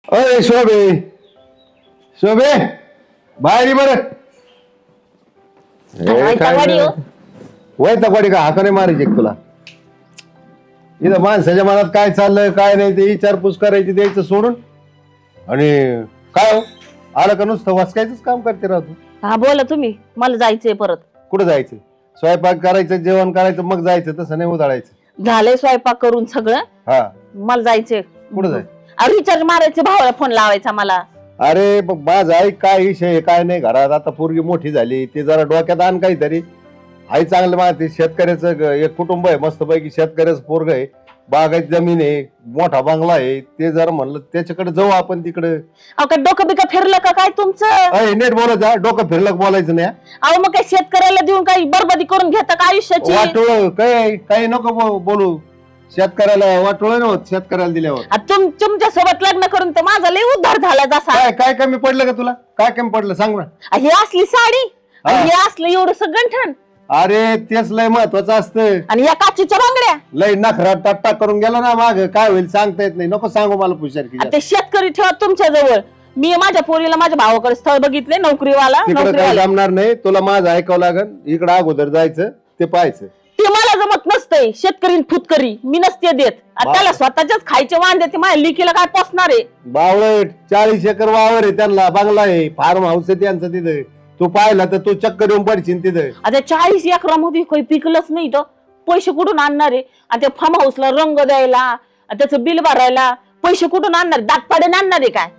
अरे शोभे शोभे बाहेर ये बरं. वय तकवाडी का हाकाने मारायची तुला. इथं माणसाच्या मनात काय चाललंय काय नाही ते विचारपूस करायची द्यायचं सोडून. आणि काय हो आलं का नुसतं वाचकायचंच काम करते राहतो. हा बोला तुम्ही. मला जायचंय परत. कुठं जायचं? स्वयंपाक करायचं जेवण करायचं मग जायचं तसं नाही उधाळायचं. झालंय स्वयंपाक करून सगळं. हा मला जायचंय. कुठं जायचं? रिचार्ज मारायचे भावाला फोन लावायचा मला. अरे माझा ऐक काय विषय आहे, काय नाही घरात. आता पोरगी मोठी झाली ते जरा डोक्यात आण काहीतरी. आई चांगलं माहिती शेतकऱ्याचं एक कुटुंब आहे मस्तपैकी शेतकऱ्याचं पोरग आहे. बागायत जमीन आहे मोठा बंगला आहे ते जरा म्हणलं त्याच्याकडे जाऊ आपण तिकडे. अहो काय डोकं बिकं फिरलं का काय तुमचं? नेट बोलायचं डोकं फिरलं बोलायचं नाही. अहो मग काय शेतकऱ्याला देऊन काही बरबादी करून घेता का आयुष्याची? वाटोळ काय काही नको बोलू. शेतकऱ्याला वाटोळ नाही होत शेतकऱ्याला दिल्यावर. तुमच्या सोबत लग्न करून तर माझा लय उद्धार झाला जसा. काय काय कमी पडलं का तुला? काय कमी पडलं सांग ना. ही असली साडी आणि हे असलं एवढं गंठण. अरे तेच लय महत्वाचं असतं. आणि या काचीच्या बांगड्या लय नखरा टाटा करून गेला ना माग काय होईल सांगता येत नाही. नको सांगू मला पुशार की ते शेतकरी ठेवा तुमच्या जवळ. मी माझ्या पोरीला माझ्या भावाकडे स्थळ बघितले नोकरीवाला. तिकडे काही जमणार नाही तुला माझं ऐकावं लागल. इकडे अगोदर जायचं ते पाहायचं. ते मला जमत नसतंय. शेतकरी फुतकरी मी नसते देत. त्याला स्वतःच्याच खायचे वांदे ते माझ्या लिकीला काय पोचणार आहे? बावळट 40 एकर वावर आहे त्यांना बंगला आहे फार्म हाऊस आहे त्यांचं तिथं. तू पाहिला तर तू चक्कर येऊन पडशील तिथं. आता 40 एकरामध्ये काही पिकलंच नाही तर पैसे कुठून आणणार आहे? आणि त्या फार्म हाऊसला रंग द्यायला आणि त्याचं बिल भरायला पैसे कुठून आणणार? दात पाडून आणणार आहे काय?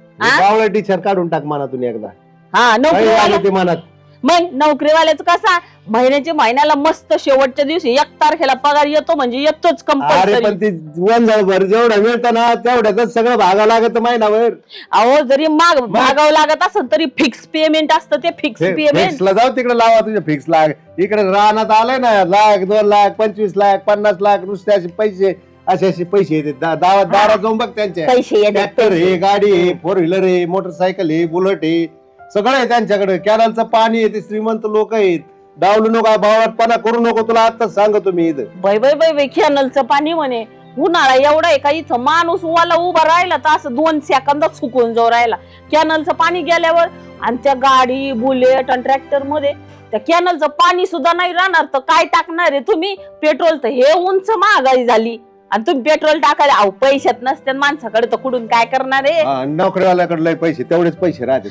बावळट टीचर काढून टाक मनातून एकदा. हा नोकरी मनात मग नोकरीवाल्याचं कसा महिन्याला मस्त शेवटच्या दिवशी 1 तारखेला पगार येतो म्हणजे येतोच अरे पण ती वंजाळभर जेवढं मिळतं ना तेवढ्याच सगळं भागा लागत महिनाभर. अहो जरी माग भागावं लागत असेल तरी फिक्स पेमेंट असतं. ते फिक्स पेमेंट फिक्सला जाऊ तिकडे लावा तुझ्या फिक्स लाख. इकडे रानात आलंय ना 1,00,000 2,00,000 25,00,000 50,00,000 नुसते असे पैसे असे पैसे येतात. दारात जाऊन बघ त्यांच्या. पैसे ट्रॅक्टर आहे गाडी आहे 4 व्हीलर आहे मोटरसायकल आहे बुलेट आहे सगळं आहे त्यांच्याकडे. कॅनलचं पाणी आहे ते श्रीमंत लोक आहेत. डावलू नको भावाटपणा करू नको तुला आताच सांगतो मी. इथं बाय कॅनलचं पाणी म्हणे. उन्हाळा एवढा आहे का इथं माणूस वाला उभा राहिला तर असं 2 सेकंदात सुकून जाऊ राहिला. कॅनलचं पाणी गेल्यावर आणि त्या गाडी बुलेट आणि ट्रॅक्टर मध्ये त्या कॅनलचं पाणी सुद्धा नाही राहणार तर काय टाकणार आहे तुम्ही? पेट्रोल तर हे उंच महागाई झाली आणि तुम्ही पेट्रोल टाकायला अहो पैशात नसते माणसाकडे तर कुठून काय करणार आहे? नोकरीवाल्याकडे लय पैसे तेवढेच पैसे राहते.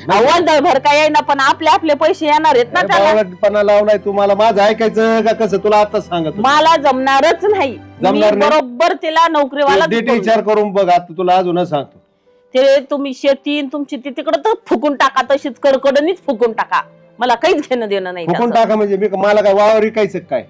भर काय येईना पण आपले पैसे येणार आहेत ना त्याला. लावलाय तुम्हाला माझं ऐकायचं का कसं तुला आता सांगत. मला जमणारच नाही. बरोबर तिला नोकरीवाला विचार करून बघ. आता तुला अजूनच सांगतो ते तुम्ही शेती तुमची ती तिकडं तर फुकून टाका तशीच कडकडणीच फुकून टाका. मला काहीच घेणं देणं नाही. फुकून टाका म्हणजे मला काय वावर विकायचं काय?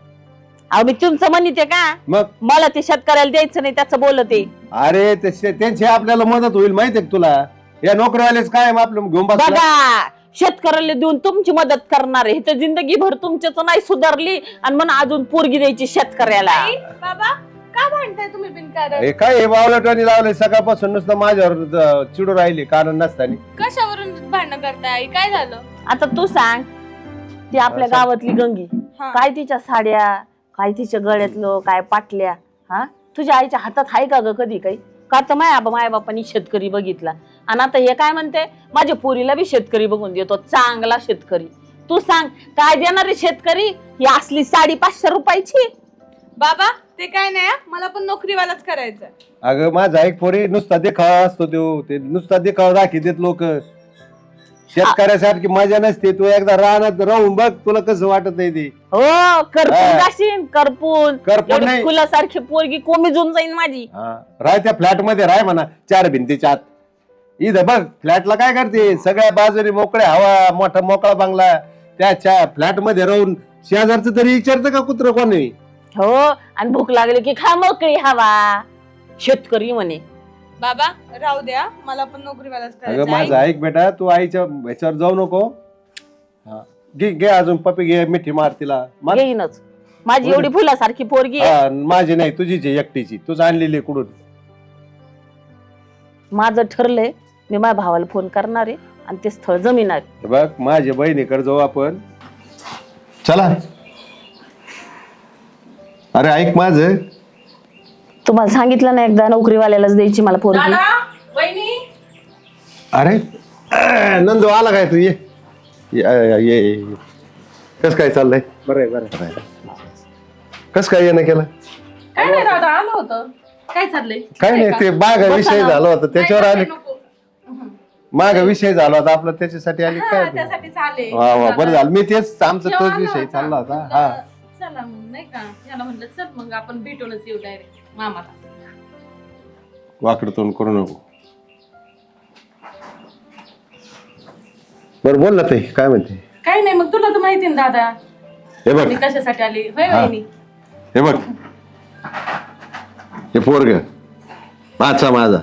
अहो मी तुमचं म्हणते का? मग मला ते शेतकऱ्याला द्यायचं नाही त्याचं बोलते. अरे त्यांची आपल्याला मदत होईल माहितीये तुला. या नोकरीवालेच काय आपलं घेऊन बघा शेतकऱ्याला देऊन तुमची मदत करणार आहे तर जिंदगी भर तुमच्याच नाही सुधारली आणि म्हणून अजून पोरगी द्यायची शेतकऱ्याला. बाबा का भांडताय तुम्ही बिनकारण? काय हे बावलटाने लावलंय सकाळपासून नुसतं माझ्यावर चिडू राहिली कारण नसताना. कशावरून भांडण करताय? काय झालं? आता तू सांग. ती आपल्या गावातली गंगी काय तिच्या साड्या काय तिच्या गळ्यातलं काय पाटल्या हा तुझ्या आईच्या हातात आहे का ग कधी काही? का तर माया बापांनी शेतकरी बघितला आणि आता हे काय म्हणते माझ्या पोरीला बी शेतकरी बघून देतो चांगला शेतकरी. तू सांग काय देणार आहे शेतकरी? ही असली साडी 500 रुपयाची. बाबा ते काय नाही मला पण नोकरीवालाच करायचं. अगं माझा एक पोरी नुसता देखावा असतो ते नुसता देखावा दाखी देत लोक. शेतकऱ्यासारखी मजा नसते. तू एकदा रानात राहून बघ तुला कसं वाटत आहे ते. हो करपून जाशील करपून नाही. फुलासारखी पोरगी कोमेजून जाईन माझी. राह त्या फ्लॅट मध्ये राह म्हणा 4 भिंतीच्या आत. इथं बघ फ्लॅटला काय करते सगळ्या बाजूने मोकळ्या हवा मोठा मोकळा बंगला. त्या फ्लॅट मध्ये राहून शेजारचं तरी विचारतं का कुत्र कोणी? हो आणि भूक लागली की खा मोकळी हवा. शेतकरी म्हणे. बाबा राहू द्या मला पण नोकरीवालाच अगं करायचं. माझं ऐक बेटा तू आईच्या ह्याच्यावर जाऊ नको. घे अजून पप्पी घे मिठी मार तिला. येईनच माझी एवढी फुलासारखी पोरगी आहे. माझी नाही तुझीच आहे एकटीची. तूच आणलेली कुठून? माझं ठरलंय मी माझ्या भावाला फोन करणार आहे आणि ते स्थळ जमीन आहे. बघ माझ्या बहिणीकडे जाऊ आपण. चला. अरे ऐक माझं तुम्हाला सांगितलं ना एकदा नोकरीवाल्यालाच द्यायची मला पोरगी. वहिनी अरे नंदू आला काय तू ये ये कस काय चाललंय बरं कस काय येणं केलं काय नाही दादा आलं होतं. काय चाललंय? काय नाही ते माग विषय झाला होता त्याच्यावर आले नको. माग विषय झाला होता आपला त्याच्यासाठी आली हा, काय त्यासाठी चालेल. वा वा बरं झालं मी तेच आमचा जेव्हा तोच आला विषय होता, चालला होता म्हणलं, हा चला मग नाही का याला म्हणलं चल मग आपण भेटूनच येऊ डायरेक्ट मामाला. वाकड तोंड करू नको बरं बोल ना ते काय म्हणते काय नाही मग तुला तर माहिती ना दादा हे बघ मी कशासाठी आली होय हा. वहिनी. हे बघ हे पोरग माझा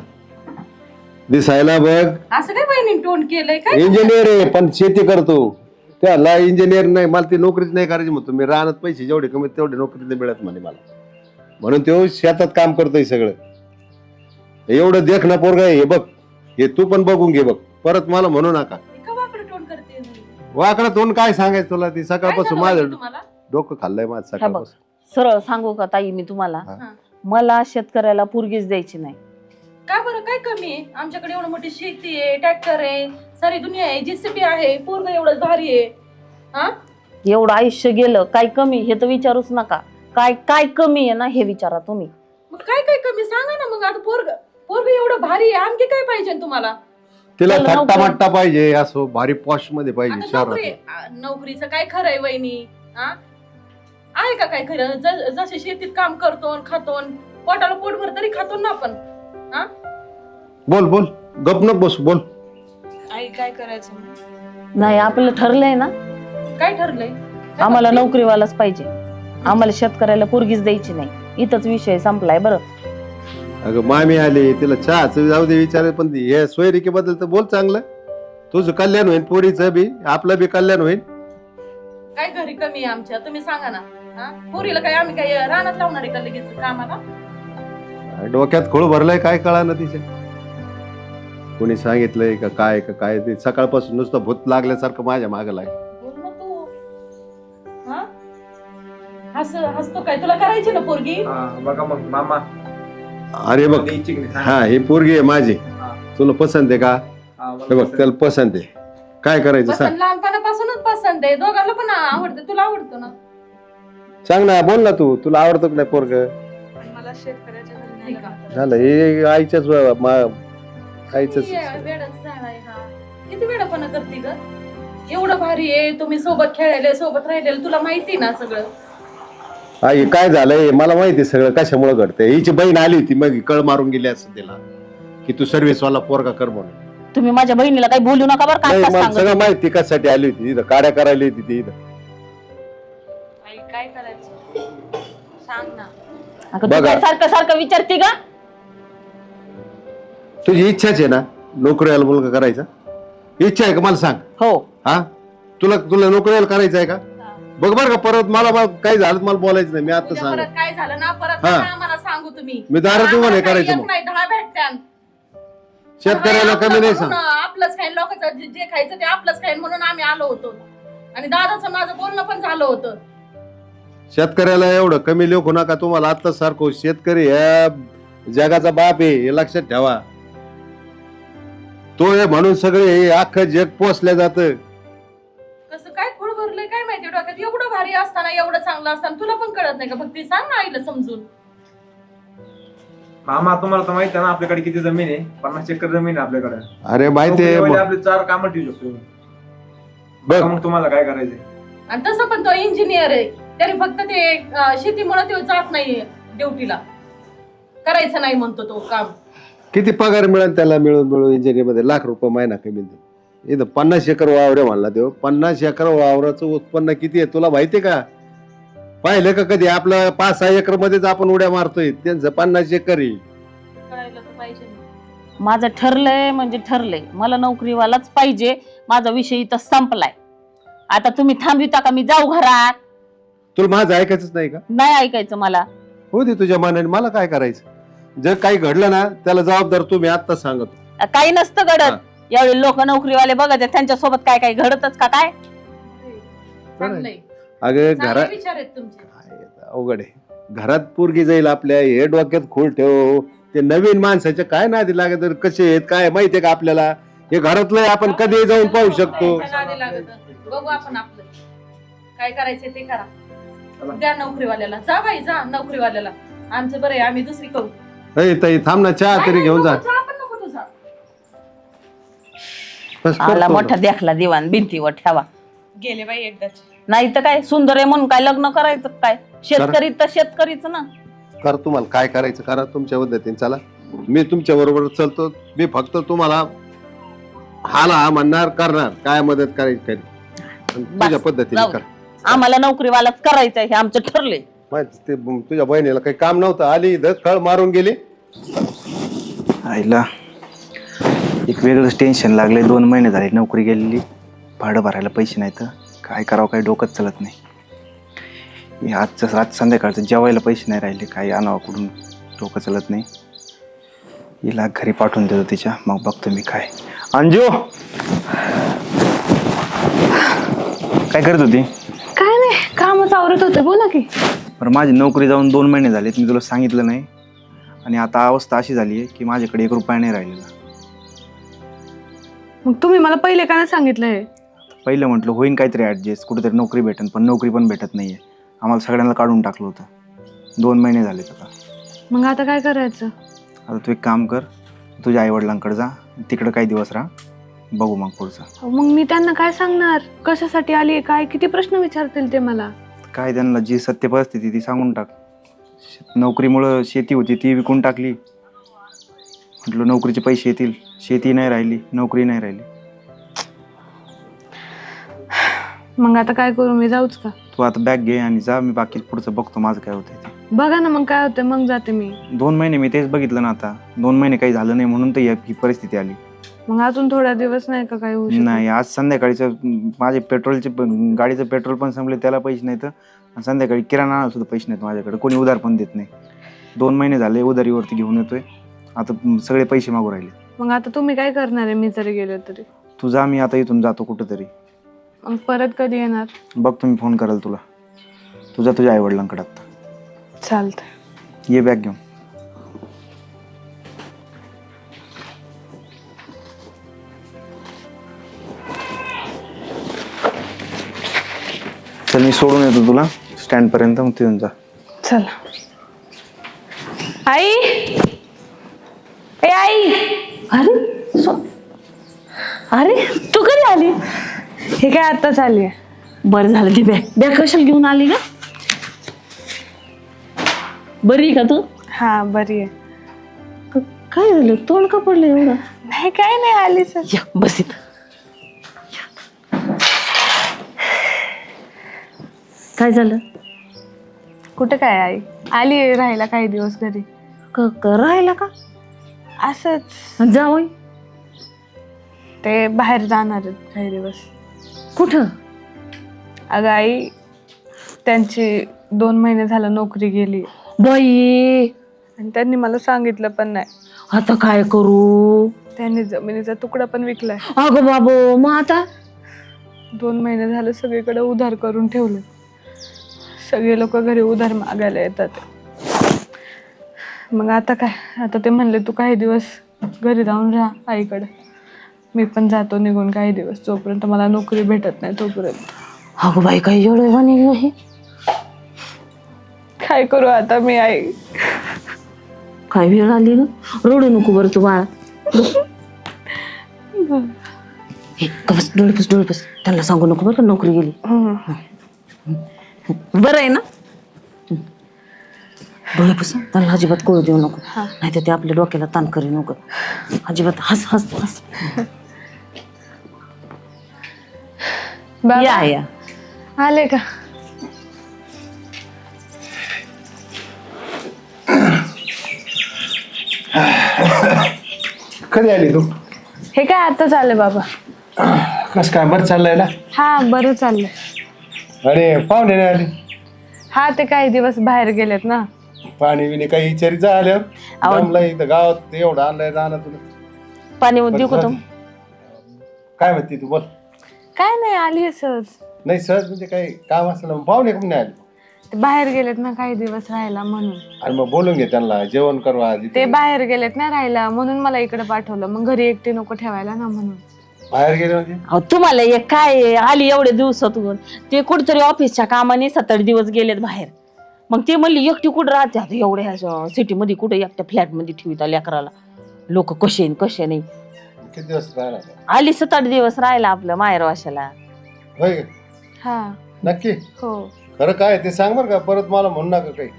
दिसायला बघ असं काय वहिनी टोन केलंय काय? इंजिनियर आहे पण शेती करतो त्याला इंजिनियर नाही मला ती नोकरीच नाही करायची म्हणतो मी राहण्यात पैसे जेवढे कमी तेवढे नोकरी नाही मिळत म्हणे मला म्हणून तो शेतात काम करतोय सगळं एवढं देख ना पोरग हे बघ हे तू पण बघून घे बघ परत मला म्हणू नका का वाकडं टोन करते? वाकडा तोंड काय सांगायचं तुला ती काय सकाळपासून झालं माझं वहिनी तुम्हाला? डोकं खाल्लंय माझं हे बघ सकाळपासून सरळ सांगू का ताई मी तुम्हाला हा. मला शेतकऱ्याला पोरगीच द्यायची नाही. का बरं काय कमी आहे? आमच्याकडे एवढं मोठी शेती आहे, ट्रॅक्टर आहे, सारी दुनिया आहे, जीसीबी आहे, पोरग एवढंच भारी आहे. हा एवढं आयुष्य गेलं काय कमी हे तर विचारूच नका. काय काय कमी आहे ना हे विचारा तुम्ही. मग काय काय कमी सांगा ना. मग आता पोरग एवढं भारी आहे, आणखी काय पाहिजे तुम्हाला? तिला त्याला थट्टा नोकरी- मट्टा पाहिजे असं भारी पॉश मध्ये पाहिजे आता नोकरी शहरात नोकरीचं काय खरंय वहिनी? हा आहे का काय खरं? जसे शेतीत काम करतो न खातो न, पोटाला पोटभर तरी खातो ना आपण. हा बोल बोल गप नको बसू बोल आई काय करायचं? नाही आपलं ठरलंय ना काय ठरलंय? आम्हाला नोकरीवालाच पाहिजे. आम्हाला शेतकऱ्याला पोरगीच द्यायची नाही. इथंच विषय संपलाय बरं. अगं मामी आली तिला चहाचं जाऊ दे विचार पण हे सोयरिकेबद्दल तर बोल चांगलं तुझं कल्याण होईल पोरीचं बी आपलं बी कल्याण होईल काय घरी कमी आहे आमच्या? तुम्ही सांगा ना. हा पोरीला काय आम्ही काय रानात लावणार आहे का लगेच कामाला? डोक्यात खोळ भरलंय काय कळा ना तिच्या कोणी सांगितलंय का काय ते सकाळपासून नुसतं भूत लागल्यासारखं माझ्या मागं लाग बोल ना तू. हा हसतो काय? तुला करायची ना पोरगी? बघा मग मामा अरे बघ द्यायची की नाही? हा ही पोरगी आहे माझी हा. तुला पसंत आहे का हा, मला हे बघ पसंत. त्याला पसंत आहे काय करायचं सांग पसंत लहानपणापासूनच पसंत आहे. दोघांना पण आवडतं. तुला आवडतो ना? सांग ना बोल ना तू तुला आवडतं का नाही पोरग मला शेतकऱ्याच्या घरी नाही का? झालं हे आईच्याच आईच किती वेडाच झालाय हा. किती वेडापणा करते ग? एवढं भारी आहे, तुम्ही सोबत खेळायला सोबत राहिलेलं, तुला माहिती ना सगळं. आई काय झालंय मला माहिती सगळं कशामुळे घडतंय हिची बहीण आली होती मग कळ मारून गेली असं तिला की तू सर्व्हिस वाला पोरगा कर म्हणून तुम्ही माझ्या बहिणीला काही बोलू नका बरं. नाही काय मला सांगत सगळं माहिती कशासाठी आली होती इथं कार्य करायला होती ती इथं आई काय करायचं सांग ना. अगं, तू बघा. काय सारखं सारखं विचारते का? तुझी इच्छाच आहे ना नोकरीला मुलगा करायचा इच्छा आहे का मला सांग हो हा तुला नोकरीला करायचं आहे का बघ बरं का परत मला काही झालं तर मला बोलायचं नाही मी आता उद्या सांग परत काय झालं ना परत हा. नका आम्हाला सांगू तुम्ही. मी दारात उभं नाही आम्हाला करायचं एक मग. नाही 10 भेटत्यान. शेतकऱ्याला कमी नाही सांग आपलंच खाईन लोकांचं जे खायचं ते आपलंच खाईन म्हणून आम्ही आलो होतो. आणि दादाचं माझं बोलणं पण झालं होतं. शेतकऱ्याला एवढं कमी लेखू नका तुम्हाला आत्ताच सारखं शेतकरी ह्या जगाचा बाप आहे हे लक्षात ठेवा तो आहे म्हणून सगळे हे अख्खं जग पोचल्या जातं कसं काय खोड भरलंय काय माहिती डोक्यात. एवढं भारी असताना एवढं चांगलं असताना तुला पण कळत नाही का? फक्त सांग ना आईला समजून. मामा तुम्हाला तर माहिती आहे ना आपल्याकडे किती जमीन आहे 50 एकर जमीन आहे आपल्याकडे अरे माहिती नोकरीवाले आहे आपले 4 कामं ठेवू शकतो बघ मग तुम्हाला काय करायचंय आणि तसं पण तो इंजिनियर आहे. त्याने फक्त ते शेतीमुळे तो जात नाहीये ड्युटीला. करायचं नाही म्हणतो तो काम. किती पगार मिळेल त्याला मिळून इंजिनियर मध्ये लाख रुपये महिना कमी दे इथं 50 एकर वावरे म्हणला देव 50 एकर वावराचं उत्पन्न किती आहे तुला माहितीये का पाहिलं का कधी आपलं 5-6 एकर मध्येच आपण उड्या मारतोय त्यांचं 50 एकर आहे कळायला तर पाहिजे ना. माझं ठरलंय म्हणजे ठरलंय. मला नोकरीवालाच पाहिजे. माझा विषय इथं संपलाय. आता तुम्ही थांबविता का मी जाऊ घरात? तुला माझं ऐकायचंच नाही का नाही ऐकायचं मला. हो दे तुझ्या मनाने मला काय करायचं जर काही घडलं ना त्याला जबाबदार तुम्ही आता सांगतो काही नसतं हा. घडत. एवढे लोक नोकरीवाले बघत आहेत, त्यांच्यासोबत काय काय घडतच का काय? चांगलंय. अगं चांगले घरात विचार आहेत तुमचे. काय अवघड आहे घरात पोरगी जाईल आपल्या हे डोक्यात खोल ठेव ते नवीन माणसाच्या काय नादी लागत कसे आहेत काय माहितीये का आपल्याला हे घरातलं आहे, आपण कधी जाऊन पाहू शकतो. त्यांच्या नादी लागत. बघू आपण आपलं काय करायचंय ते करा. द्या नोकरीवाल्याला, जा बाई जा नोकरीवाल्याला. आमचं बरं आहे, आम्ही दुसरी करू. ए ताई थांब ना, चहा तरी घेऊन जा. चहा पण नको तुझा. बस आला करतो मोठा ना. देखला दिवाण भिंतीवर ठेवा. गेले बाई एकदाच. नाही तर काय सुंदर आहे म्हणून काय लग्न करायचं काय? शेतकरी तर शेतकरीच ना. कर, तुम्हाला काय करायचं करा तुमच्या पद्धतीने. चला मी तुमच्या बरोबर चालतो. मी फक्त तुम्हाला हा म्हणणार, करणार, काय मदत करायची करी. पण तुझ्या पद्धतीने जाऊ. कर. आम्हाला नोकरीवालाच करायचंय हे आमचं ठरले. ते तुझ्या बहिणीला काही काम नव्हतं, आली इथं कळ मारून गेली. आईला एक वेगळंच टेन्शन लागलंय. 2 महिने झाले नोकरी गेलेली, भाडं भरायला पैसे नाही तर काय करावं, काही डोकंच चालत नाही. हे आजचं आज संध्याकाळचं जेवायला पैसे नाही राहिले, काही आणावं कुठून डोकं चालत नाही. हिला घरी पाठवून देतो तिच्या, मग बघतो मी काय. अंजू काय करत होती? काय नाही, कामच आवरत होते. बोला की. बरं, माझी नोकरी जाऊन 2 महिने झालेत, मी तुला सांगितलं नाही. आणि आता अवस्था अशी झाली आहे की माझ्याकडे 1 रुपया नाही राहिलेला. मग तुम्ही मला पहिले काय सांगितलंय? पहिलं म्हटलं होईन काहीतरी ॲडजस्ट, कुठेतरी नोकरी भेटेन, पण नोकरी पण भेटत नाही आहे. आम्हाला सगळ्यांना काढून टाकलं होतं. 2 महिने झाले आता. मग आता काय करायचं? आता तू एक काम कर, तुझ्या आईवडिलांकडे जा, तिकडं काही दिवस राहा, बघू मग पुढचं. मग मी त्यांना काय सांगणार? कशासाठी आली काय? किती प्रश्न विचारतील ते मला. काय त्यांना जी सत्य परिस्थिती ती सांगून टाक. नोकरीमुळं शेती होती ती विकून टाकली, म्हटलं नोकरीचे पैसे येतील. शेती नाही राहिली, नोकरी नाही राहिली. मग आता काय करू? मी जाऊच का? तू आता बॅग घे आणि जा, मी बाकी पुढचं बघतो माझं काय होतंय ते. बघा ना मग काय होतं, मग जाते मी. 2 महिने मी तेच बघितलं ना. आता 2 महिने काही झालं नाही म्हणून तर ही परिस्थिती आली. मग अजून थोडा दिवस नाही का काय होऊ शकत? नाही, आज संध्याकाळीचं माझे पेट्रोलचे गाडीचं पेट्रोल पण संपले, त्याला पैसे नाहीत. आणि संध्याकाळी किराणा आणायला सुद्धा पैसे नाहीत माझ्याकडे. कोणी उधार पण देत नाही. 2 महिने झाले उधारीवरती घेऊन येतोय. आता सगळे पैसे मागू राहिले. मग आता तुम्ही काय करणार आहे? मी जरी गेलो तरी. तू जा, मी आता इथून जातो कुठंतरी. मग परत कधी येणार? बघ तुम्ही फोन कराल तुला. तुझा तुझ्या आईवडिलांकडे आता. चालतंय. ये बॅग घेऊन. चल, मी सोडून येतो तुला स्टँडपर्यंत, मग तिथून जा. चला. आई, ए आई. अरे तू कधी आली? हे काय आत्ताच आली आहे. बरं झालं ती बॅग कशाला घेऊन आली का? बरी आहे का तू? हा बरी आहे. काय झालं, तोंड का पडलं एवढं? नाही काय नाही, आली सर. या बस इथं. काय झालं? कुठे काय आई, आली राहायला काही दिवस घरी. राहिला का? असंच. जावई ते बाहेर जाणार आहेत काही दिवस. कुठं? अगं आई, त्यांची 2 महिने झालं नोकरी गेली बाई, आणि त्यांनी मला सांगितलं पण नाही. आता काय करू? त्यांनी जमिनीचा तुकडा पण विकलाय. अगं बाबो, मग आता? 2 महिने झालं सगळीकडे उधार करून ठेवलं. सगळे लोक घरी उधार मागायला येतात. मग आता काय, आता ते म्हणले तू काही दिवस घरी जाऊन राहा आईकडे. मी पण जातो निघून काही दिवस, जोपर्यंत मला नोकरी भेटत नाही तोपर्यंत. अगं बाई, काही एवढं बनेल नाही. काय करू आता मी आई? काय वेळ आली ग? रडू नको बरं तू बाळा. बस डोळपस त्यांना सांगू नको बरं, नोकरी गेली. बरं आहे ना? डोळेपस त्यांना अजिबात कळू देऊ नको, नाही तर ते आपल्या डोक्याला ताण करू नको. अजिबात हस हस हस. या या. आले का? कधी आली तू? हे काय आताच आले बाबा. कस काय, बरं चाललंय ना? हा बरं चाललंय. अरे पाहुणे नाही आले? हा ते काही दिवस बाहेर गेलेत ना. पाणी बिणी काही विचारी जा आल्यावर. जमलंय इथं गावात एवढं आणलंय जाणं तुला. पाणी देऊ का तू? काय म्हणते तू, बोल. काय नाही, आली सहज. नाही सहज म्हणजे काही काम असलं, पाहुणे कमी नाही आले? ते बाहेर गेलेत ना काही दिवस राहायला म्हणून. आणि मग बोलून घे त्यांना, जेवण करू आधी. ते बाहेर गेलेत ना राहायला म्हणून मला इकडे पाठवलं. मग घरी एकटी नको ठेवायला ना म्हणून. बाहेर गेले म्हणजे अहो तुम्हाला एक काय आहे, आली एवढे दिवसातून ते कुठतरी ऑफिसच्या कामाने 7-8 दिवस गेलेत बाहेर. मग ते म्हणली एकटी कुठं राहते आता एवढ्या सिटीमध्ये, कुठे एकट्या फ्लॅटमध्ये ठेविता लेकराला, लोक कसे कसे नाही. किती दिवस राहणार? आली 7-8 दिवस राहिला आपलं माहेर वाशाला. होय का? हा. नक्की? हो. खरं काय ते सांग बरं का, परत मला म्हणू नका काही.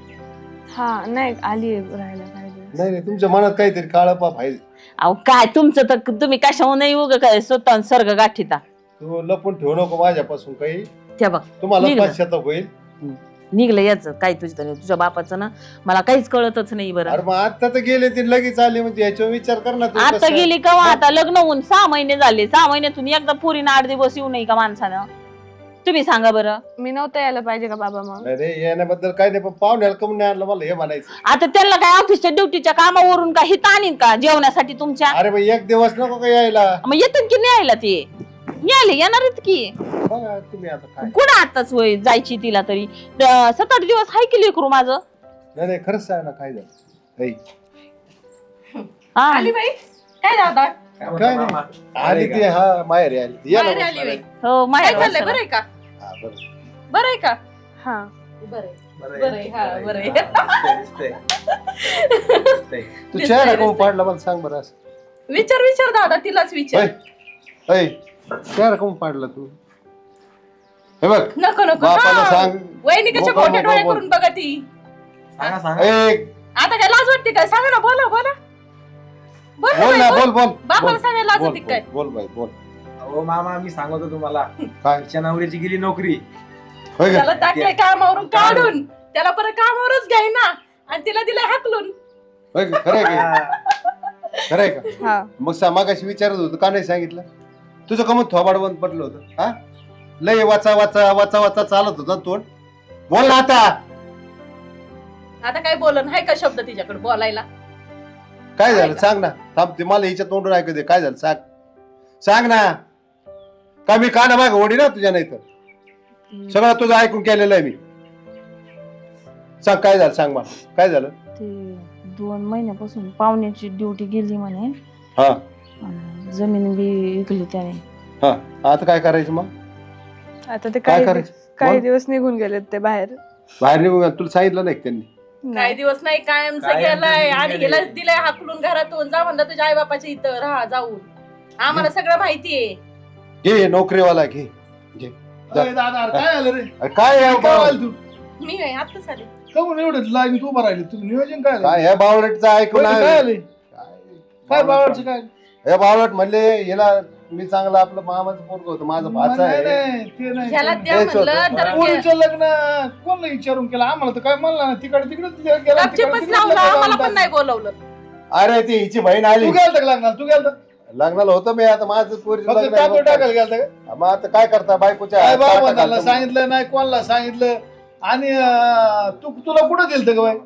हा नाही आली राहायला काही दिवस. नाही नाही, तुमच्या मनात काहीतरी काळं पाप आहे. अहो काय तुमचं तर तुम्ही कशावर नाही उग काय स्वतः सर्ग गाठीता. तू लपून ठेवू नको माझ्यापासून काही. त्या बघ तुम्हाला निघलं. पश्चाताप होईल. निघलं याचं काय तुझ्या बापाचं ना, मला काहीच कळतच नाही बरं. अरे मग आता तर गेले ते लगेच आले म्हणजे याच्यावर विचार कर ना तू. आता कसं- गेली का आता लग्न होऊन 6 महिने झाले. 6 महिन्यातून एकदा पोरीनं 8 दिवस येऊ नये का माणसानं? तुम्ही सांगा बरं. मी नव्हतं यायला पाहिजे का बाबा मग? नाही रे, येण्याबद्दल काय नाही, पण पाहुण्याला कमी नाही आणलं मला हे म्हणायचं. आता त्यांना काय ऑफिसच्या ड्युटीच्या कामावरून का हित आणीन का जेवण्यासाठी तुमच्या? अरे भाई एक दिवस नको का यायला. मग येतात की न्यायला ते न्यायला येणार आहेत की. बघा तुम्ही आता काय. कुठं आताच होय जायची तिला तरी 7-8 दिवस हाय की लेकरू माझं. नाही नाही, खरंच सांग ना काय झालं. ऐक, हा. आली बाई काय दादा काय नाही. आली ती, हा माहेरी आली. या ना बाहेर आली बस. बाई. हो काय माहेर चाललंय, वाशाला. बरं आहे का? हा, बरं. बरं आहे का? हा. बरं आहे, हा, बरं आहे. तू चेहरा कोण पाडला मला सांग बरं असं. विचार दादा, तिलाच विचार. ऐ, ऐ, चेहरा कोण पाडला तू? हे बघ नको बापाला हा. सांग. वहिनी कशा मोकळं- मोठ्या डोळे मोकळं करून बघा ती. सांगा सांगा. ऐक, आता काय लाज वाटते काय? सांगा ना, बोला बोल ना, बोल. बोल बोल. बापाला बोल, सांगायला लाज बोल, वाटते काय? बोल बाई बोल. अहो मामा मी सांगतो तुम्हाला, काय तिच्या नवऱ्याची गेली नोकरी. होय का? त्याला टाकले कामावरून काढून, त्याला परत कामावरच घ्यायना आणि तिला दिलं हाकलून. होय का? खरंय का? खरंय का? हा. मग मागाशी विचारत होतो का नाही सांगितलं? तुझं कमून थोबाड बंद पडलं होतं. हा लय वाचा वाचा वाचा वाचा चालत होता तोंड. बोल ना आता. आता काय बोलन हाय का शब्द तिच्याकडे बोलायला? काय झालं काय सांग ना. थांब ते मला हिच्या तोंडून ऐकू दे. काय झालं सांग. सांग ना. का मी काना माग ओढी ना तुझ्या, नाही तर सगळं तुझं ऐकून केलेलं आहे मी. सांग काय झालं, सांग मला काय झालं. ते 2 महिन्यापासून पाहुण्याची ड्युटी गेली म्हणे. हा आणि जमीन बी विकली त्याने. हा, आता काय करायचं मग? आता ते काय काही करायचं? काही बोल. दिवस निघून गेलेत ते बाहेर. बाहेर निघून तुला सांगितलं नाही का त्यांनी? काही नाही. दिवस नाही, कायमचं कायमचं गेलाय आणि गेलंय. हिला दिलंय हाकलून घरातून. जा म्हणलं तुझ्या आई बापाच्या इथं राहा जाऊन. आम्हाला सगळं माहितीये. घे नोकरीवाला घे. घे जा. दादा काय आलं रे? अरे काय आहे काय बावळ- आलं तू? मी काय आत्ताच आले. कमून एवढं लाईन तू उभा राहिली? तुझं नियोजन काय आलं? काय ह्या बावळटचं ऐकून काय आहे. आले? काय बावळचं काय? हे बावळट म्हणले हिला मी चांगलं आपलं मामाचं पोरग होतं, माझं भाचा नाही, आहे. नाही, ते नाही. ह्याला द्या तेच म्हणलं होतं. तर पोरीचं लग्न कोणला विचारून केलं? आम्हाला तर काय म्हणलं ना, तिकडे गेला गपचिपच लावलं, आम्हाला पण नाही बोलवलं. अरे ती हिची बहीण आली. तू गेलता का लग्नाला? तू गेलता? लग्नाला होतं मी, आता माझं पोरी फक्त टाकून टाकायला गेलता का? मग आता काय करता बायकोच्या काय ताटात बाबा घालतं. सांगितलं नाही, कोणाला सांगितलं? आणि तुला कुठं दिलत का बाई?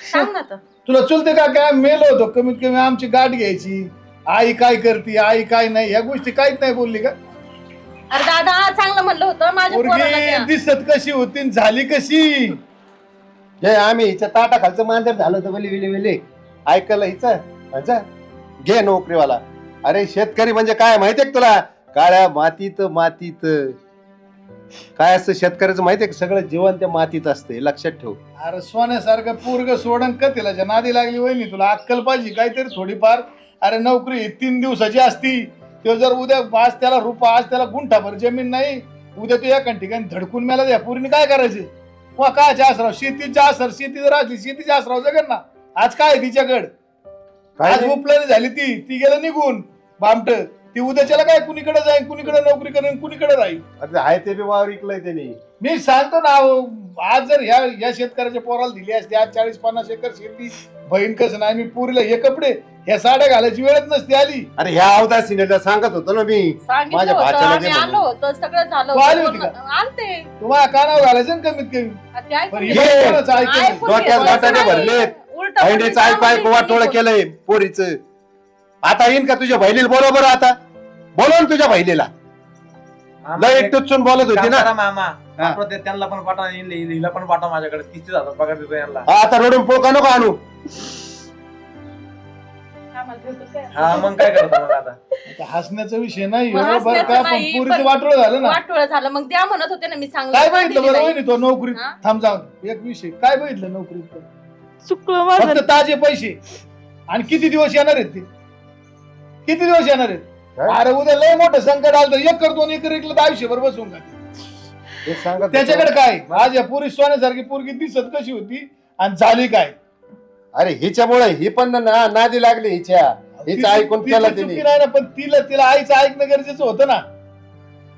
सांग ना आता. तुला चुलते का काय? मेलो होतो कमीत कमी आमची गाठ घ्यायची. आई काय करते, आई काय नाही, ह्या गोष्टी काहीच नाही बोलली का? अरे दादा चांगलं म्हणलं होतं माझ्या पोराला पोरगी द्या. दिसत कशी होती आणि झाली कशी? जे आम्ही हिच्या ताटा खालचं मांजर झालं होतं वेली वेली वेली ऐकलं हिचं. अच्छा घे नोकरीवाला. अरे शेतकरी म्हणजे काय माहितीये का तुला? काळ्या मातीत मातीत काय असतं शेतकऱ्याचं माहितीये का? सगळं जीवन त्या मातीत असते, लक्षात ठेव. अरे सोन्यासारखं पोरग सोडन का तिला नादी लागली वहिनी? तुला अक्कल पाहिजे काहीतरी थोडीफार. अरे नोकरी 3 दिवसाची असती. तो जर उद्या आज त्याला रुपा, आज त्याला गुंठाभर जमीन नाही, उद्या तू एका ठिकाणी धडकून मेला, द्या पोरीने काय करायचे? वा कायचे आसराव? शेतीच्या आसर, शेती जर असली शेतीच्या आसराव जगन ना. आज काय तिच्याकड? काय आज नाही. उपलानी झाली ती गेलं निघून बामट. ती उद्याच्याला काय कुणीकडे जाईल, कुणीकडे नोकरी करेन, कुणीकडे राहील? अरे आहे ते बी वावर विकलंय त्यांनी. मी सांगतो ना, आज जर या शेतकऱ्याच्या पोराला दिली असते, आज 40-50 एकर शेती, बहीण कसं नाही, मी पुरीला हे कपडे ह्या साड्या घालायची वेळच नसते आली. अरे ह्या अवदासीने सांगत होतो ना मी. सांगितलं माझ्या होतं, भाच्याला आम्ही दे म्हणून. आलो होतो, सगळं झालं तू आली होतं. होती आलते. तुम्हाला कानावर घालायचं ना कमीत कमी. ते ऐकून बरं, घे. हे कोणाचं ऐकून नाही. ऐकून घे. डोक्यात बस बटाटे नाही. भरलेत. उलटं बहिणीचं ऐकू ऐकू वाटोळं केलंय पोरीचं. आता येईन का तुझ्या बहिणीला? बोलव बरं आता. बोलव ना तुझ्या बहिणीला. मामा, लय एक टुचून बोलत होती काम ना. करा मामा, हा. आपण त्यांना पण पाठवा, हिला पण पाठवा माझ्याकडे. 30,000 पगार देतो यांना. हा, आता रडून पोका नको आणू. आम्हाला ठेवतो काय? हा मग काय करता मग आता? आता हसण्याचा विषय नाही मग हो, बरं हसण्याचं का पण नाही, पुरीचं पण वाटोळं झालं ना. वाटोळं झालं मग त्या म्हणत होते ना मी काय चांगलं बघितलं दिली बरं नाही. वहिनी तो नोकरीत हा? थांब जाऊन एक विषय काय बघितलं नोकरीत चुकलं माझं. फक्त ताजे पैसे आणि किती दिवस येणार आहेत ते किती दिवस येणार आहेत काय? अरे उद्या लय मोठं संकट आलं तर 1 एकर 2 एकर इकलं तर आयुष्यभर बसून का हे सांगत होतो. त्याच्याकडे काय आज या पुरी सोन्यासारखी पोरगी दिसत कशी होती आणि झाली काय अरे हिच्यामुळे ही पण नादी लागली हिच्या. हिचं ऐकून तिची केलं चुकी तिने. नाही ना पण तिला आईचं ऐकणं गरजेचं होतं ना.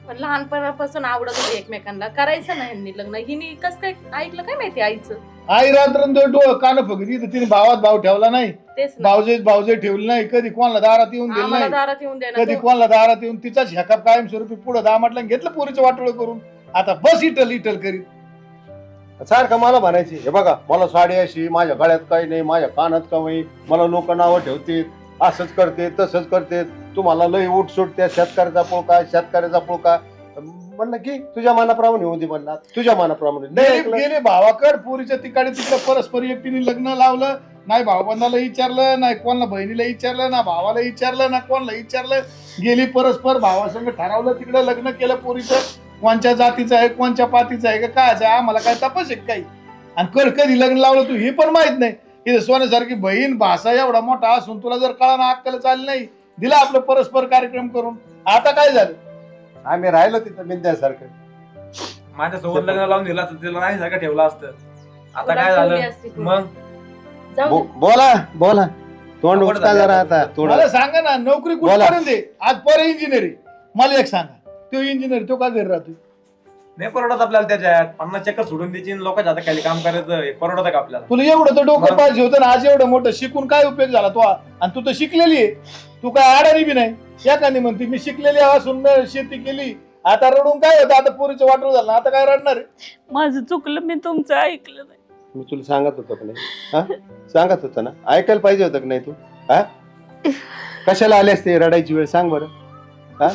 पण लहानपणापासून आवडत होती एकमेकांना करायचं नाही ह्यांनी लग्न. हिने कसं काय ऐकलं काय माहिती आईचं. आई रात्र कान फगली तर तिने भावात भाव ठेवला नाही तेच ना. भावजे ठेवली नाही कधी कोणाला दारात येऊन दिलं आम्हाला नाही दारात येऊन कधी देणार कोणाला दारात येऊन तिचाच ह्याकाप कायमस्वरूपी पुढे दामाटला घेतलं पोरीचं वाटोळ करून आता बस इटल करीत. सारखं मला म्हणायची हे बघा मला साडी अशी माझ्या गळ्यात काही नाही माझ्या कानात काही मला लोक नावं ठेवते असंच करते तसंच करते तुम्हाला लय उठ सुट त्या शेतकऱ्याचा पोळका म्हणलं की तुझ्या मनाप्रमाणे होऊ दे म्हणला तुझ्या मनाप्रमाणे नाही ऐकलं. गेले भावाकड पोरीच्या तिकडे तिकडे परस्पर एकटीने लग्न लावलं नाही भावबंधाला विचारलं नाही कोणाला बहिणीला विचारलं ना भावाला विचारलं ना कोणाला विचारलं गेली परस्पर भावासंग ठरवलं तिकडे लग्न केलं पोरीचं कोणच्या जातीचं आहे कोणच्या पातीचं आहे का काय आहे आम्हाला काय तपास आहे काही आणि कधी लग्न लावलं तू हे पण माहित नाही इथे सोन्यासारखी बहीण भाषा एवढा मोठा असून तुला जर कळा अक्कल चालली नाही दिला आपलं परस्पर कार्यक्रम करून आता काय झालं आम्ही राहिलो तिथं बिंद्यासारखं. माझ्यासोबत लग्न लावून दिला तर तिला नाही सारखं ठेवलं असतं. आता काय झालं मग? जाऊ दे. बोला तोंड आवड उचका झाली जरा आता. आता थोडं. मला सांगा ना नोकरी बोला. कुठपर्यंत आहे आज पर इंजिनिअरिंग मला एक सांगा तो इंजिनियर तो का घरी राहतो नाही परवडत आपल्याला त्याच्यात. 50 चक्कर सोडून द्यायची आणि लोकांच्या आता खाली काम करायचं. हे परवडत का आपल्याला? तुला एवढं तर डोकं मग? पाहिजे होतं ना आज एवढं मोठं शिकून काय उपयोग झाला तो आणि तू तर शिकलेली आहे तू काय अडाणी बी नाही एखादी म्हणते मी शिकलेली असून मी शेती केली आता रडून काय होतं आता पोरीचं वाटलं झालं आता काय रडणार आहे? माझं चुकलं मी तुमचं ऐकलं नाही. मी तुला सांगत होतो का नाही हा सांगत होतो ना ऐकायला पाहिजे होतं का नाही तू हा कशाला आले असते रडायची वेळ सांग बरं हा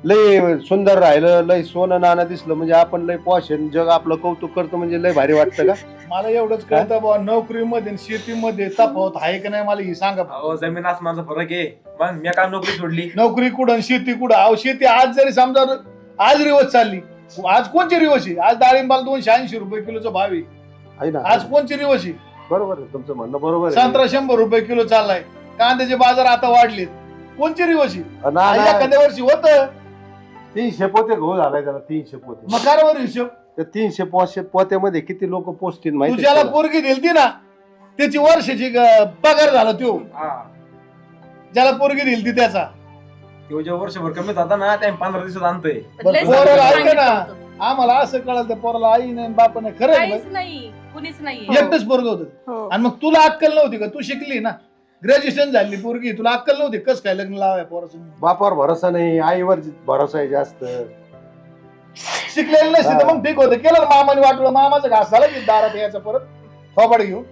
लय सुंदर राहिलं लय सोनं नाणं दिसलं म्हणजे आपण लय पॉश आहे जग आपलं कौतुक करतो म्हणजे लय भारी वाटतं का मला एवढंच कळतं बाबा नोकरीमध्ये आणि शेतीमध्ये तफावत आहे का नाही मला ही सांगा अहो जमीन आसमानचा फरक आहे. मग मी काय नोकरी सोडली? नोकरी कुठं आणि शेती कुठं अहो शेती आज जरी समजा आज रिवर्स चालली आज कोणची रिवर्स आहे आज डाळिंबाला 280 रुपये किलोचा भाव आहे आहे ना आज कोणची रिवर्स आहे बरोबर आहे तुमचं म्हणणं बरोबर आहे. संत्रा 100 रुपये किलो चाललाय कांद्याचे बाजार आता वाढलेत कोणची रिवर्स आहे ना, ना, एखाद्या वर्षी होतं 300 पोते घो झालाय त्याला 300 पोते मग कारवर हिशोब त्या 300 पोत्यामध्ये किती लोक पोचतील तू माहिती ज्याला आहे का? पोरगी दिलती ना त्याची वर्षाची पगार झाला तो हा. ज्याला पोरगी दिलती त्याचा तो जे वर्षभर कमी होता ना त्या 15 दिवसात आणतोय. लय पोराला ऐका सांगितलं ना. होतं. आम्हाला असं कळलं त्या पोराला आई नाही बाप नाही खरं आहे काहीच नाही कुणीच नाही एकटंच पोरग होतं हो. आणि मग तुला अक्कल नव्हती का तू शिकली ना ग्रॅज्युएशन झाली पोरगी तुला अक्कल नव्हती कस काय लग्न लावाय पोराचं बापावर भरोसा नाही आईवर भरोसा आहे जास्त शिकलेलं नसते तर मग ठीक होतं केलं ना मामाने वाटलं मामाचं घास झाला की दारात यायचं परत थोबाड घेऊन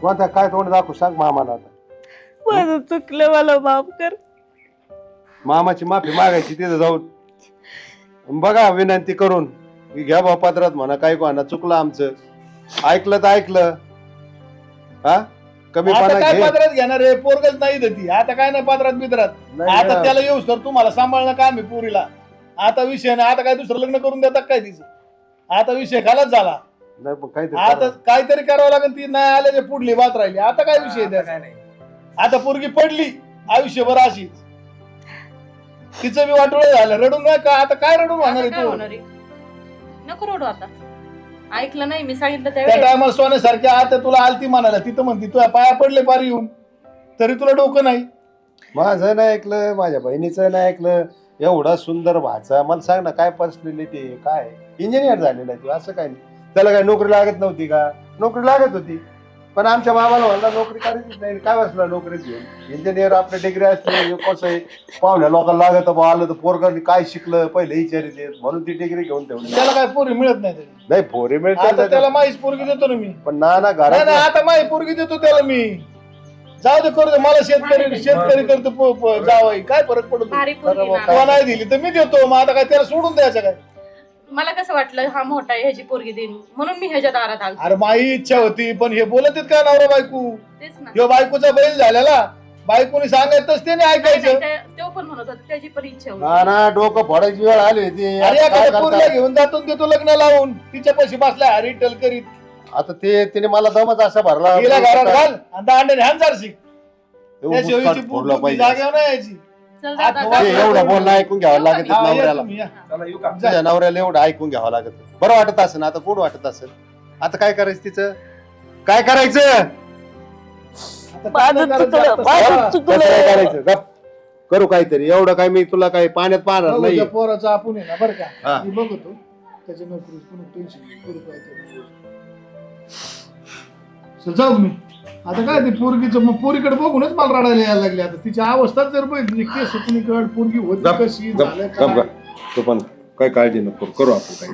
कोणता काय तोंड दाखवू सांग मामाला आता माझं चुकलं मला माफ कर. मामाची माफी मागायची तिथं जाऊन बघा विनंती करून की घ्या बा पदरात म्हणा काय कोणा चुकलं आमचं ऐकलं तर ऐकलं हा कमी आता काय घे पात्रात घेणार आहे पोरगच नाही देती आता काय नाही पात्रात बित्रात नाही आता ना. त्याला येऊस तर तुम्हाला सांभाळणं काम आहे पोरीला आता विषय नाही आता काय दुसरं लग्न करून देतात काय तिचं आता विषय खालाच झाला नाही पण काहीतरी आता करा. काहीतरी करावं लागेल ती नाही आल्याच्या पुढली बात राहिली आता काय विषय आहे आता त्याचा काय नाही. आता पोरगी पडली आयुष्यभर अशीच तिचं बी वाटोळ झालं रडून नाही का आता काय रडून होणार आता आहे काय तू होणार आहे? नको रडू आता ऐकलं नाही मी सांगितलं त्या त्यावेळेस टायमाला सोन्यासारख्या आता तुला आलती म्हणाला तिथं म्हणती तुझ्या पाया पडले पार येऊन तरी तुला डोकं नाही माझं नाही ऐकलं माझ्या बहिणीचं नाही ऐकलं एवढा सुंदर भाचा मला सांग ना काय पर्सनॅलिटी काय इंजिनियर झालेला आहे तू असं काय नाही त्याला काय नोकरी लागत नव्हती का नोकरी लागत होती पण आमच्या मामाला म्हणला नोकरी करायचीच नाही काय वाचला नोकरीच घेऊन इंजिनियर आपल्या डिग्री असते कसं आहे पाहुण्या लोकांना लागत बा आलं तर पोरगांनी काय शिकलं पहिले विचारित म्हणून ती डिग्री घेऊन ठेवली त्याला काय पोरी मिळत नाही त्याची. नाही पोरी आता त्याला मिळते माहीच पोरगी देतो ना मी पण ना नाही घरात नाही आता माही पोरगी देतो त्याला मी जाऊ दे करू दे, मला शेतकरी करतो जावं काय फरक पडतो भारी पोरगी ना. तुला नाही दिली तर मी देतो, मग आता काय त्याला सोडून द्यायचं काय? मला कसं वाटलं हा मोठा आहे ह्याची पोरगी देईन म्हणून मी ह्याच्या दारात आलो. अरे माझी इच्छा होती, पण हे बोलत आहेत का नवरा बायको? तेच ना. ह्यो बायकोचा बैल झालेला, बायकोनी सांगायचंच त्याने ऐकायचं. तो पण म्हणत होता त्याची पण इच्छा होती. ना ना डोकं फोडायची वेळ आली होती. अरे आता काय एखाद्या पोरीला करता? घेऊन जातो आणि देतो लग्न लावून, तिच्या पैसे बसल्या हरी टल करीत आता तिने मला दमच असा भरला. तिला घरात घाल आणि दांड्याने हाण जारशी. एवढं त्या मुस्काट शेळीची फोडलं बुद्धी पाहिजे. जागेवर नाही यायची. चल हात दादा, मोकळे, जा. एवढं बोलणं ऐकून घ्यावं लागत हा, या नवऱ्याला. तुम्ही, या. चला येऊ का? तुझ्या नवऱ्याला एवढं ऐकून घ्यावं लागत. बरं वाटत असेल आता, कोण वाटत असेल. आता काय करायचं तिचं, काय करायचं, आता माझं चांगलं चुकलं, करायचं माझं आता. चुकलं. कसं काय करायचं, गप करू काहीतरी. एवढं काय मी तुला काही पाण्यात पाहणार बघू नाही. त्या पोराचं आपण आहे ना बरं का, हा. मी बघतो त्याच्या नोकरी टेन्शन जाऊ मी. आता काय ते पोरगीचं मग पोरीकडे बघूनच मला रडायला यायला लागले. आता तिची अवस्थाच जर बघितली, केस कुणीकड पोरगी होती गप कशी गप झालं गप काय. गप तू पण काय काळजी नको करू आपण काही.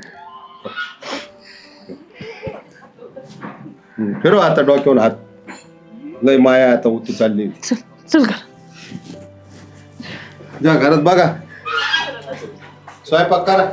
फिरव आता डोक्यावर हात. लय माया आता उतू चालली. चल कर. जा घरात बघा, स्वयंपाक करा.